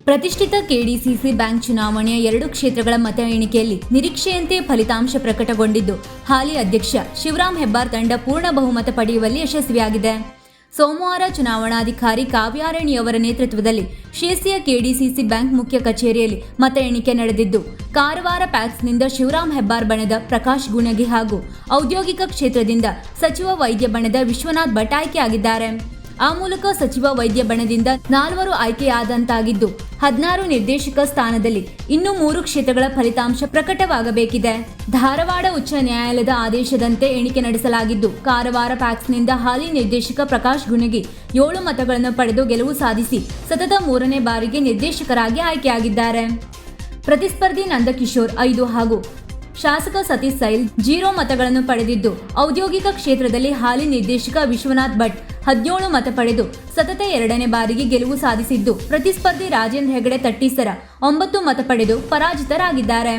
ಪ್ರತಿಷ್ಠಿತ KDCC bank ಚುನಾವಣೆಯ 2 ಕ್ಷೇತ್ರಗಳ ಮತ ಎಣಿಕೆಯಲ್ಲಿ ನಿರೀಕ್ಷೆಯಂತೆ ಫಲಿತಾಂಶ ಪ್ರಕಟಗೊಂಡಿದ್ದು, ಹಾಲಿ ಅಧ್ಯಕ್ಷ ಶಿವರಾಮ್ ಹೆಬ್ಬಾರ್ ತಂಡ ಪೂರ್ಣ ಬಹುಮತ ಪಡೆಯುವಲ್ಲಿ ಯಶಸ್ವಿಯಾಗಿದೆ. ಸೋಮವಾರ ಚುನಾವಣಾಧಿಕಾರಿ ಕಾವ್ಯಾರಾಣಿಯವರ ನೇತೃತ್ವದಲ್ಲಿ ಶೇಸಿಯ ಕೆಡಿಸಿಸಿ ಬ್ಯಾಂಕ್ ಮುಖ್ಯ ಕಚೇರಿಯಲ್ಲಿ ಮತ ಎಣಿಕೆ ನಡೆದಿದ್ದು, ಕಾರವಾರ ಪ್ಯಾಕ್ಸ್ನಿಂದ ಶಿವರಾಮ್ ಹೆಬ್ಬಾರ್ ಬಣದ ಪ್ರಕಾಶ್ ಗುಣಗಿ ಹಾಗೂ ಔದ್ಯೋಗಿಕ ಕ್ಷೇತ್ರದಿಂದ ಸಚಿವ ವೈದ್ಯ ಬಣದ ವಿಶ್ವನಾಥ್ ಭಟ್ ಆಯ್ಕೆಯಾಗಿದ್ದಾರೆ. ಆ ಮೂಲಕ ಸಚಿವ ವೈದ್ಯ ಬಣದಿಂದ 4 ಆಯ್ಕೆಯಾದಂತಾಗಿದ್ದು, 16 ನಿರ್ದೇಶಕ ಸ್ಥಾನದಲ್ಲಿ ಇನ್ನೂ 3 ಕ್ಷೇತ್ರಗಳ ಫಲಿತಾಂಶ ಪ್ರಕಟವಾಗಬೇಕಿದೆ. ಧಾರವಾಡ ಉಚ್ಚ ನ್ಯಾಯಾಲಯದ ಆದೇಶದಂತೆ ಎಣಿಕೆ ನಡೆಸಲಾಗಿದ್ದು, ಕಾರವಾರ ಪ್ಯಾಕ್ಸ್ನಿಂದ ಹಾಲಿ ನಿರ್ದೇಶಕ ಪ್ರಕಾಶ್ ಗುಣಗಿ 7 ಮತಗಳನ್ನು ಪಡೆದು ಗೆಲುವು ಸಾಧಿಸಿ ಸತತ 3ನೇ ಬಾರಿಗೆ ನಿರ್ದೇಶಕರಾಗಿ ಆಯ್ಕೆಯಾಗಿದ್ದಾರೆ. ಪ್ರತಿಸ್ಪರ್ಧಿ ನಂದಕಿಶೋರ್ 5 ಹಾಗೂ ಶಾಸಕ ಸತೀಶ್ ಸೈಲ್ 0 ಮತಗಳನ್ನು ಪಡೆದಿದ್ದು, ಔದ್ಯೋಗಿಕ ಕ್ಷೇತ್ರದಲ್ಲಿ ಹಾಲಿ ನಿರ್ದೇಶಕ ವಿಶ್ವನಾಥ್ ಭಟ್ 17 ಮತ ಪಡೆದು ಸತತ 2ನೇ ಬಾರಿಗೆ ಗೆಲುವು ಸಾಧಿಸಿದ್ದು, ಪ್ರತಿಸ್ಪರ್ಧಿ ರಾಜೇಂದ್ರ ಹೆಗಡೆ ತಟ್ಟೀಸರ 9 ಮತ ಪಡೆದು ಪರಾಜಿತರಾಗಿದ್ದಾರೆ.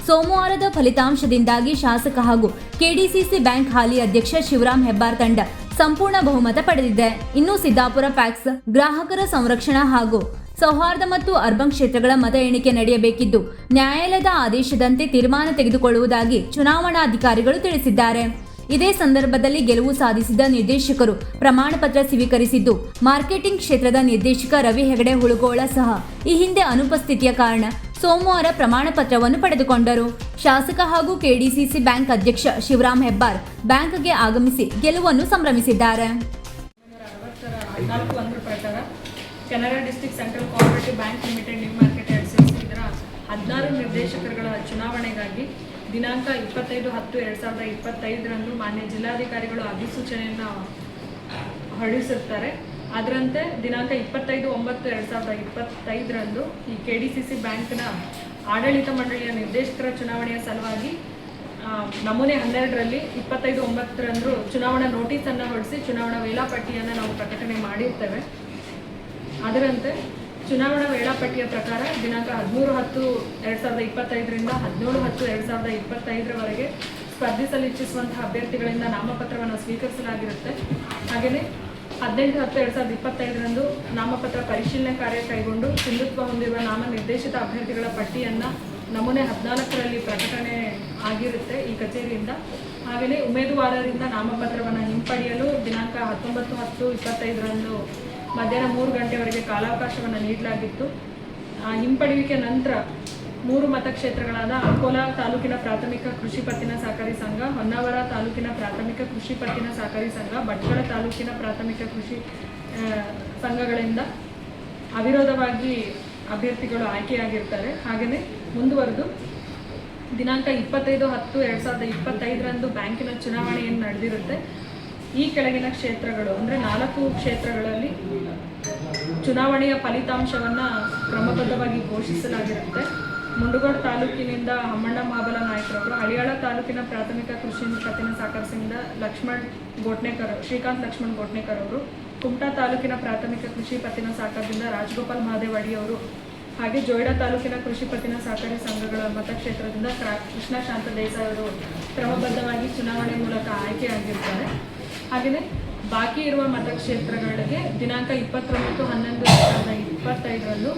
ಸೋಮವಾರದ ಫಲಿತಾಂಶದಿಂದಾಗಿ ಶಾಸಕ ಹಾಗೂ ಕೆಡಿಸಿಸಿ ಬ್ಯಾಂಕ್ ಹಾಲಿ ಅಧ್ಯಕ್ಷ ಶಿವರಾಮ್ ಹೆಬ್ಬಾರ್ ತಂಡ ಸಂಪೂರ್ಣ ಬಹುಮತ ಪಡೆದಿದೆ. ಇನ್ನು ಸಿದ್ದಾಪುರ ಪ್ಯಾಕ್ಸ್, ಗ್ರಾಹಕರ ಸಂರಕ್ಷಣಾ ಹಾಗೂ ಸೌಹಾರ್ದ ಮತ್ತು ಅರ್ಬನ್ ಕ್ಷೇತ್ರಗಳ ಮತ ಎಣಿಕೆ ನಡೆಯಬೇಕಿದ್ದು, ನ್ಯಾಯಾಲಯದ ಆದೇಶದಂತೆ ತೀರ್ಮಾನ ತೆಗೆದುಕೊಳ್ಳುವುದಾಗಿ ಚುನಾವಣಾಧಿಕಾರಿಗಳು ತಿಳಿಸಿದ್ದಾರೆ. ಇದೇ ಸಂದರ್ಭದಲ್ಲಿ ಗೆಲುವು ಸಾಧಿಸಿದ ನಿರ್ದೇಶಕರು ಪ್ರಮಾಣ ಪತ್ರ ಸ್ವೀಕರಿಸಿದ್ದು, ಮಾರ್ಕೆಟಿಂಗ್ ಕ್ಷೇತ್ರದ ನಿರ್ದೇಶಕ ರವಿ ಹೆಗಡೆ ಹುಳುಗೋಳ ಸಹ ಈ ಹಿಂದೆ ಅನುಪಸ್ಥಿತಿಯ ಕಾರಣ ಸೋಮವಾರ ಪ್ರಮಾಣ ಪತ್ರವನ್ನು ಪಡೆದುಕೊಂಡರು. ಶಾಸಕ ಹಾಗೂ ಕೆಡಿಸಿಸಿ ಬ್ಯಾಂಕ್ ಅಧ್ಯಕ್ಷ ಶಿವರಾಮ್ ಹೆಬ್ಬಾರ್ ಬ್ಯಾಂಕ್ಗೆ ಆಗಮಿಸಿ ಗೆಲುವನ್ನು ಸಂಭ್ರಮಿಸಿದ್ದಾರೆ. Kanara district central cooperative bank limited new market LCC ಇದರ 16 ನಿರ್ದೇಶಕರುಗಳ ಚುನಾವಣೆಗಾಗಿ ದಿನಾಂಕ 25/10/2025 ಮಾನ್ಯ ಜಿಲ್ಲಾಧಿಕಾರಿಗಳು ಅಧಿಸೂಚನೆಯನ್ನು ಹೊರಡಿಸಿರ್ತಾರೆ. ಅದರಂತೆ ದಿನಾಂಕ 25/9/2025 ಈ ಕೆಡಿಸಿಸಿ ಬ್ಯಾಂಕ್ನ ಆಡಳಿತ ಮಂಡಳಿಯ ನಿರ್ದೇಶಕರ ಚುನಾವಣೆಯ ಸಲುವಾಗಿ ನಮೂನೆ 12ರಲ್ಲಿ 25/9 ಚುನಾವಣಾ ನೋಟಿಸನ್ನು ಹೊರಡಿಸಿ ಚುನಾವಣಾ ವೇಳಾಪಟ್ಟಿಯನ್ನು ನಾವು ಪ್ರಕಟಣೆ ಮಾಡಿರ್ತೇವೆ. ಅದರಂತೆ ಚುನಾವಣಾ ವೇಳಾಪಟ್ಟಿಯ ಪ್ರಕಾರ ದಿನಾಂಕ 13/10/2025 17/10/2025 ಸ್ಪರ್ಧಿಸಲು ಇಚ್ಛಿಸುವಂತಹ ಅಭ್ಯರ್ಥಿಗಳಿಂದ ನಾಮಪತ್ರವನ್ನು ಸ್ವೀಕರಿಸಲಾಗಿರುತ್ತೆ. ಹಾಗೆಯೇ 18/10/2025 ನಾಮಪತ್ರ ಪರಿಶೀಲನೆ ಕಾರ್ಯ ಕೈಗೊಂಡು ಸಿಂಧುತ್ವ ಹೊಂದಿರುವ ನಾಮ ನಿರ್ದೇಶಿತ ಅಭ್ಯರ್ಥಿಗಳ ಪಟ್ಟಿಯನ್ನು ನಮೂನೆ 14ರಲ್ಲಿ ಪ್ರಕಟಣೆ ಆಗಿರುತ್ತೆ ಈ ಕಚೇರಿಯಿಂದ. ಹಾಗೆಯೇ ಉಮೇದುವಾರರಿಂದ ನಾಮಪತ್ರವನ್ನು ಹಿಂಪಡೆಯಲು ದಿನಾಂಕ 19/10/25 ಮಧ್ಯಾಹ್ನ 3 ಗಂಟೆವರೆಗೆ ಕಾಲಾವಕಾಶವನ್ನು ನೀಡಲಾಗಿತ್ತು. ಹಿಂಪಡೆಯುವಿಕೆ ನಂತರ 3 ಮತಕ್ಷೇತ್ರಗಳಾದ ಅಂಕೋಲಾ ತಾಲೂಕಿನ ಪ್ರಾಥಮಿಕ ಕೃಷಿ ಪತ್ತಿನ ಸಹಕಾರಿ ಸಂಘ, ಹೊನ್ನಾವರ ತಾಲೂಕಿನ ಪ್ರಾಥಮಿಕ ಕೃಷಿ ಪತ್ತಿನ ಸಹಕಾರಿ ಸಂಘ, ಭಟ್ಕಳ ತಾಲೂಕಿನ ಪ್ರಾಥಮಿಕ ಕೃಷಿ ಸಂಘಗಳಿಂದ ಅವಿರೋಧವಾಗಿ ಅಭ್ಯರ್ಥಿಗಳು ಆಯ್ಕೆಯಾಗಿರ್ತಾರೆ. ಹಾಗೆಯೇ ಮುಂದುವರೆದು ದಿನಾಂಕ 25/10/2025 ಬ್ಯಾಂಕಿನ ಚುನಾವಣೆ ಏನು ನಡೆದಿರುತ್ತೆ, ಈ ಕೆಳಗಿನ ಕ್ಷೇತ್ರಗಳು ಅಂದರೆ 4 ಕ್ಷೇತ್ರಗಳಲ್ಲಿ ಚುನಾವಣೆಯ ಫಲಿತಾಂಶವನ್ನು ಕ್ರಮಬದ್ಧವಾಗಿ ಘೋಷಿಸಲಾಗಿರುತ್ತೆ. ಮುಂಡಗೋಡ ತಾಲೂಕಿನಿಂದ ಹಮ್ಮಣ್ಣ ಮಹಾಬಲ ನಾಯ್ಕರವರು, ಹಳಿಯಾಳ ತಾಲೂಕಿನ ಪ್ರಾಥಮಿಕ ಕೃಷಿ ಪತ್ತಿನ ಸಹಕಾರ ಸಂಘದಿಂದ ಶ್ರೀಕಾಂತ್ ಲಕ್ಷ್ಮಣ್ ಗೋಟ್ನೇಕರ್ ಅವರು, ಕುಮಟಾ ತಾಲೂಕಿನ ಪ್ರಾಥಮಿಕ ಕೃಷಿ ಪತ್ತಿನ ಸಹಕಾರದಿಂದ ರಾಜಗೋಪಾಲ್ ಮಹಾದೇವ್ ಅಡಿಯವರು, ಹಾಗೆ ಜೋಯಿಡಾ ತಾಲೂಕಿನ ಕೃಷಿ ಪತ್ತಿನ ಸಹಕಾರಿ ಸಂಘಗಳ ಮತಕ್ಷೇತ್ರದಿಂದ ಕೃಷ್ಣ ಶಾಂತ ದೇಸಾಯಿ ಅವರು ಕ್ರಮಬದ್ಧವಾಗಿ ಚುನಾವಣೆ ಮೂಲಕ ಆಯ್ಕೆಯಾಗಿರ್ತಾರೆ. ಹಾಗೆಯೇ ಬಾಕಿ ಇರುವ ಮತಕ್ಷೇತ್ರಗಳಿಗೆ ದಿನಾಂಕ 29/11/2025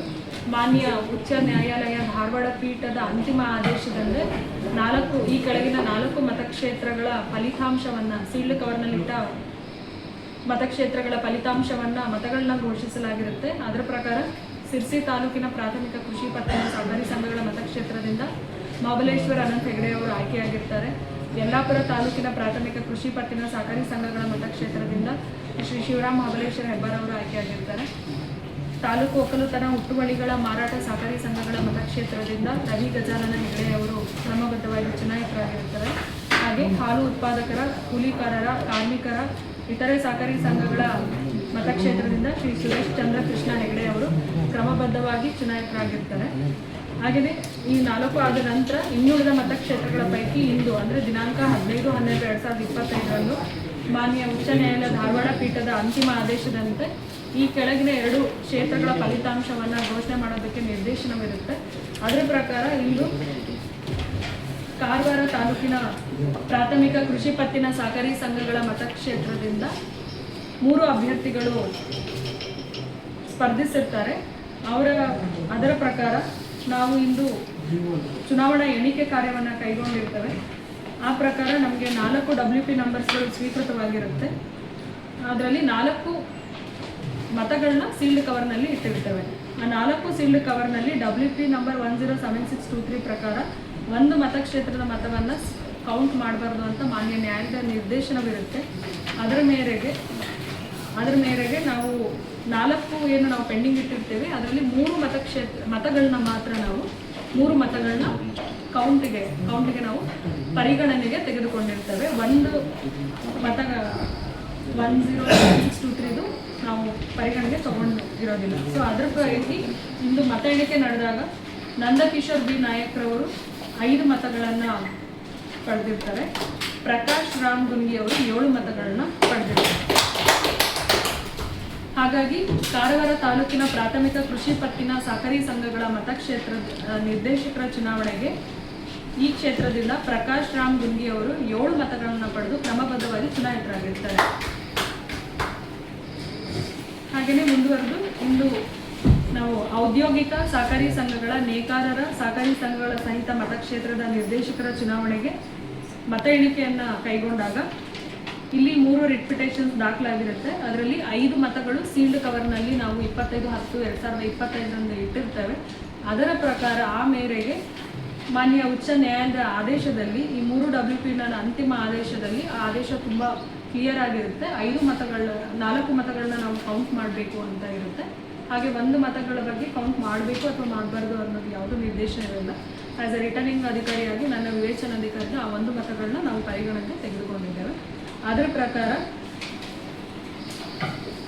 ಮಾನ್ಯ ಉಚ್ಚ ನ್ಯಾಯಾಲಯ ಧಾರವಾಡ ಪೀಠದ ಅಂತಿಮ ಆದೇಶದಂತೆ ಈ ಕೆಳಗಿನ 4 ಮತಕ್ಷೇತ್ರಗಳ ಫಲಿತಾಂಶವನ್ನು ಸೀಲ್ಡ್ ಕವರ್ನಲ್ಲಿಟ್ಟ ಮತಕ್ಷೇತ್ರಗಳ ಮತಗಳನ್ನ ಘೋಷಿಸಲಾಗಿರುತ್ತೆ. ಅದರ ಪ್ರಕಾರ ಸಿರ್ಸಿ ತಾಲೂಕಿನ ಪ್ರಾಥಮಿಕ ಕೃಷಿ ಪತ್ತಿನ ಸಹಕಾರಿ ಸಂಘಗಳ ಮತಕ್ಷೇತ್ರದಿಂದ ಮಹಾಬಲೇಶ್ವರ ಅನಂತ ಹೆಗಡೆ ಅವರು ಆಯ್ಕೆಯಾಗಿರ್ತಾರೆ. ಯಲ್ಲಾಪುರ ತಾಲೂಕಿನ ಪ್ರಾಥಮಿಕ ಕೃಷಿ ಪತ್ತಿನ ಸಹಕಾರಿ ಸಂಘಗಳ ಮತಕ್ಷೇತ್ರದಿಂದ ಶ್ರೀ ಶಿವರಾಮ್ ಮಹಾಬಲೇಶ್ವರ ಹೆಬ್ಬಾರ್ ಅವರು ಆಯ್ಕೆಯಾಗಿರ್ತಾರೆ. ತಾಲೂಕು ಒಕ್ಕಲುತನ ಹುಟ್ಟುವಳಿಗಳ ಮಾರಾಟ ಸಹಕಾರಿ ಸಂಘಗಳ ಮತಕ್ಷೇತ್ರದಿಂದ ರವಿ ಗಜಾನನ ಹೆಗಡೆ ಅವರು ಕ್ರಮಬದ್ಧವಾಗಿ ಚುನಾಯಿತರಾಗಿರ್ತಾರೆ. ಹಾಗೆ ಹಾಲು ಉತ್ಪಾದಕರ, ಕೂಲಿಕಾರರ, ಕಾರ್ಮಿಕರ, ಇತರೆ ಸಹಕಾರಿ ಸಂಘಗಳ ಮತಕ್ಷೇತ್ರದಿಂದ ಶ್ರೀ ಸುರೇಶ್ ಚಂದ್ರ ಕೃಷ್ಣ ಹೆಗಡೆ ಅವರು ಕ್ರಮಬದ್ಧವಾಗಿ ಚುನಾಯಿತರಾಗಿರ್ತಾರೆ. ಹಾಗೆಯೇ ಈ 4 ಆದ ನಂತರ ಇನ್ನುಳಿದ ಮತಕ್ಷೇತ್ರಗಳ ಪೈಕಿ ಇಂದು ಅಂದರೆ ದಿನಾಂಕ 15/12/2025 ಮಾನ್ಯ ಉಚ್ಚ ನ್ಯಾಯಾಲಯ ಧಾರವಾಡ ಪೀಠದ ಅಂತಿಮ ಆದೇಶದಂತೆ ಈ ಕೆಳಗಿನ 2 ಕ್ಷೇತ್ರಗಳ ಫಲಿತಾಂಶವನ್ನು ಘೋಷಣೆ ಮಾಡೋದಕ್ಕೆ ನಿರ್ದೇಶನವಿರುತ್ತೆ. ಅದರ ಪ್ರಕಾರ ಇಂದು ಕಾರವಾರ ತಾಲೂಕಿನ ಪ್ರಾಥಮಿಕ ಕೃಷಿ ಪತ್ತಿನ ಸಹಕಾರಿ ಸಂಘಗಳ ಮತಕ್ಷೇತ್ರದಿಂದ 3 ಅಭ್ಯರ್ಥಿಗಳು ಸ್ಪರ್ಧಿಸಿರ್ತಾರೆ. ಅವರ ಅದರ ಪ್ರಕಾರ ನಾವು ಇಂದು ಚುನಾವಣಾ ಎಣಿಕೆ ಕಾರ್ಯವನ್ನು ಕೈಗೊಂಡಿರ್ತೇವೆ. ಆ ಪ್ರಕಾರ ನಮಗೆ 4 WP ನಂಬರ್ಸ್ಗಳು ಸ್ವೀಕೃತವಾಗಿರುತ್ತೆ. ಅದರಲ್ಲಿ 4 ಮತಗಳನ್ನ ಸೀಲ್ಡ್ ಕವರ್ನಲ್ಲಿ ಇಟ್ಟಿರ್ತೇವೆ. ಆ 4 ಸೀಲ್ಡ್ ಕವರ್ನಲ್ಲಿ WP ನಂಬರ್ 107623 ಪ್ರಕಾರ ಒಂದು ಮತಕ್ಷೇತ್ರದ ಮತವನ್ನು ಕೌಂಟ್ ಮಾಡಬಾರ್ದು ಅಂತ ಮಾನ್ಯ ನ್ಯಾಯಾಲಯದ ನಿರ್ದೇಶನವಿರುತ್ತೆ. ಅದರ ಮೇರೆಗೆ ನಾವು 4 ಏನು ನಾವು ಪೆಂಡಿಂಗ್ ಇಟ್ಟಿರ್ತೇವೆ ಅದರಲ್ಲಿ 3 ಮತಗಳನ್ನ ಮಾತ್ರ ನಾವು 3 ಮತಗಳನ್ನ ಕೌಂಟಿಗೆ ನಾವು ಪರಿಗಣನೆಗೆ ತೆಗೆದುಕೊಂಡಿರ್ತೇವೆ. ಒಂದು ಮತ 107623 ನಾವು ಪರಿಗಣನೆಗೆ ತಗೊಂಡು ಇರೋದಿಲ್ಲ. ಸೊ ಅದ್ರ ಪೈಕಿ ಇಂದು ಮತ ಎಣಿಕೆ ನಡೆದಾಗ ನಂದಕಿಶೋರ್ ಬಿ ನಾಯಕ್ರವರು 5 ಮತಗಳನ್ನು ಪಡೆದಿರ್ತಾರೆ. ಪ್ರಕಾಶ್ ರಾಮ್ ಗುಂಗಿ ಅವರು 7 ಮತಗಳನ್ನ ಪಡೆದಿರ್ತಾರೆ. ಹಾಗಾಗಿ ಕಾರವಾರ ತಾಲೂಕಿನ ಪ್ರಾಥಮಿಕ ಕೃಷಿ ಪತ್ತಿನ ಸಹಕಾರಿ ಸಂಘಗಳ ಮತಕ್ಷೇತ್ರದ ನಿರ್ದೇಶಕರ ಚುನಾವಣೆಗೆ ಈ ಕ್ಷೇತ್ರದಿಂದ ಪ್ರಕಾಶ್ ರಾಮ್ ಗುಂಗಿ ಅವರು 7 ಮತಗಳನ್ನು ಪಡೆದು ಕ್ರಮಬದ್ಧವಾಗಿ ಚುನಾಯಿತರಾಗಿರ್ತಾರೆ. ಹಾಗೆಯೇ ಮುಂದುವರೆದು ಇಂದು ನಾವು ಔದ್ಯೋಗಿಕ ಸಹಕಾರಿ ಸಂಘಗಳ ನೇಕಾರರ ಸಹಕಾರಿ ಸಂಘಗಳ ಸಹಿತ ಮತಕ್ಷೇತ್ರದ ನಿರ್ದೇಶಕರ ಚುನಾವಣೆಗೆ ಮತ ಎಣಿಕೆಯನ್ನು ಕೈಗೊಂಡಾಗ ಇಲ್ಲಿ 3 ರಿಟ್ ಪಿಟಿಷನ್ಸ್ ದಾಖಲಾಗಿರುತ್ತೆ. ಅದರಲ್ಲಿ 5 ಮತಗಳು ಸೀಲ್ಡ್ ಕವರ್ನಲ್ಲಿ ನಾವು 25/10/2025 ಇಟ್ಟಿರ್ತೇವೆ. ಅದರ ಪ್ರಕಾರ ಆ ಮೇರೆಗೆ ಮಾನ್ಯ ಉಚ್ಚ ನ್ಯಾಯಾಲಯದ ಆದೇಶದಲ್ಲಿ ಈ 3 WPನ ಅಂತಿಮ ಆದೇಶದಲ್ಲಿ ಆ ಆದೇಶ ತುಂಬ ಕ್ಲಿಯರ್ ಆಗಿರುತ್ತೆ. 4 ಮತಗಳನ್ನ ನಾವು ಕೌಂಟ್ ಮಾಡಬೇಕು ಅಂತ ಇರುತ್ತೆ. ಹಾಗೆ 1 ಮತಗಳ ಬಗ್ಗೆ ಕೌಂಟ್ ಮಾಡಬೇಕು ಅಥವಾ ಮಾಡಬಾರ್ದು ಅನ್ನೋದು ಯಾವುದೂ ನಿರ್ದೇಶನವಿಲ್ಲ. ಆ್ಯಸ್ ಎ ರಿಟರ್ನಿಂಗ್ ಅಧಿಕಾರಿಯಾಗಿ ನನ್ನ ವಿವೇಚನಾಧಿಕಾರಿಯಿಂದ ಆ 1 ಮತಗಳನ್ನ ನಾವು ಪರಿಗಣನೆಗೆ ತೆಗೆದುಕೊಂಡಿದ್ದೇವೆ. ಅದರ ಪ್ರಕಾರ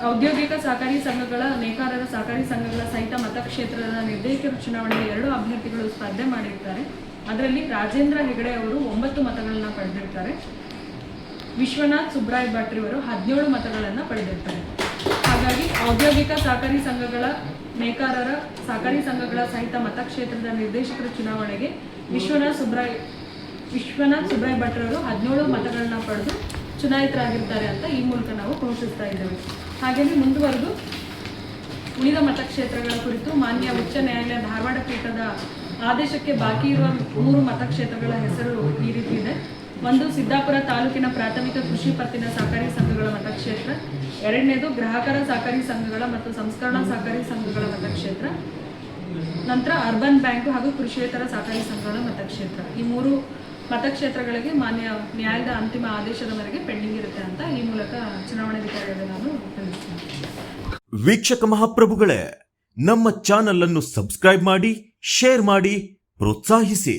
ಔದ್ಯೋಗಿಕ ಸಹಕಾರಿ ಸಂಘಗಳ ನೇಕಾರರ ಸಹಕಾರಿ ಸಂಘಗಳ ಸಹಿತ ಮತಕ್ಷೇತ್ರದ ನಿರ್ದೇಶಕರ ಚುನಾವಣೆಗೆ 2 ಅಭ್ಯರ್ಥಿಗಳು ಸ್ಪರ್ಧೆ ಮಾಡಿರ್ತಾರೆ. ಅದರಲ್ಲಿ ರಾಜೇಂದ್ರ ಹೆಗಡೆ ಅವರು 9 ಮತಗಳನ್ನ ಪಡೆದಿರ್ತಾರೆ. ವಿಶ್ವನಾಥ್ ಸುಬ್ರಾಯ್ ಭಟ್ರಿಯವರು 17 ಮತಗಳನ್ನು ಪಡೆದಿರ್ತಾರೆ. ಹಾಗಾಗಿ ಔದ್ಯೋಗಿಕ ಸಹಕಾರಿ ಸಂಘಗಳ ನೇಕಾರರ ಸಹಕಾರಿ ಸಂಘಗಳ ಸಹಿತ ಮತಕ್ಷೇತ್ರದ ನಿರ್ದೇಶಕರ ಚುನಾವಣೆಗೆ ವಿಶ್ವನಾಥ್ ಸುಬ್ರಾಯ್ ಭಟ್ರವರು 17 ಮತಗಳನ್ನ ಪಡೆದು ಚುನಾಯಿತರಾಗಿರ್ತಾರೆ ಅಂತ ಈ ಮೂಲಕ ನಾವು ಘೋಷಿಸ್ತಾ ಇದ್ದೇವೆ. ಹಾಗೆಯೇ ಮುಂದುವರೆದು ಉಳಿದ ಮತಕ್ಷೇತ್ರಗಳ ಕುರಿತು ಮಾನ್ಯ ಉಚ್ಚ ನ್ಯಾಯಾಲಯ ಧಾರವಾಡ ಪೀಠದ ಆದೇಶಕ್ಕೆ ಬಾಕಿ ಇರುವ 3 ಮತಕ್ಷೇತ್ರಗಳ ಹೆಸರು ಈ ರೀತಿ ಇದೆ. 1 ಸಿದ್ದಾಪುರ ತಾಲೂಕಿನ ಪ್ರಾಥಮಿಕ ಕೃಷಿ ಪತ್ತಿನ ಸಹಕಾರಿ ಸಂಘಗಳ ಮತಕ್ಷೇತ್ರ, 2ನೇದು ಗ್ರಾಹಕರ ಸಹಕಾರಿ ಸಂಘಗಳ ಮತ್ತು ಸಂಸ್ಕರಣಾ ಸಹಕಾರಿ ಸಂಘಗಳ ಮತಕ್ಷೇತ್ರ, ನಂತರ ಅರ್ಬನ್ ಬ್ಯಾಂಕು ಹಾಗೂ ಕೃಷಿಯೇತರ ಸಹಕಾರಿ ಸಂಘಗಳ ಮತಕ್ಷೇತ್ರ. ಈ 3 ಮತಕ್ಷೇತ್ರಗಳಿಗೆ ಮಾನ್ಯ ನ್ಯಾಯಾಲಯದ ಅಂತಿಮ ಆದೇಶದ ಮೇರೆಗೆ ಪೆಂಡಿಂಗ್ ಇರುತ್ತೆ ಅಂತ ಈ ಮೂಲಕ ಚುನಾವಣಾಧಿಕಾರಿಗಳಿಗೆ ನಾನು ತಿಳಿಸ್ತೀನಿ. ವೀಕ್ಷಕ ಮಹಾಪ್ರಭುಗಳೇ, ನಮ್ಮ ಚಾನಲ್ ಅನ್ನು ಸಬ್ಸ್ಕ್ರೈಬ್ ಮಾಡಿ, ಶೇರ್ ಮಾಡಿ, ಪ್ರೋತ್ಸಾಹಿಸಿ.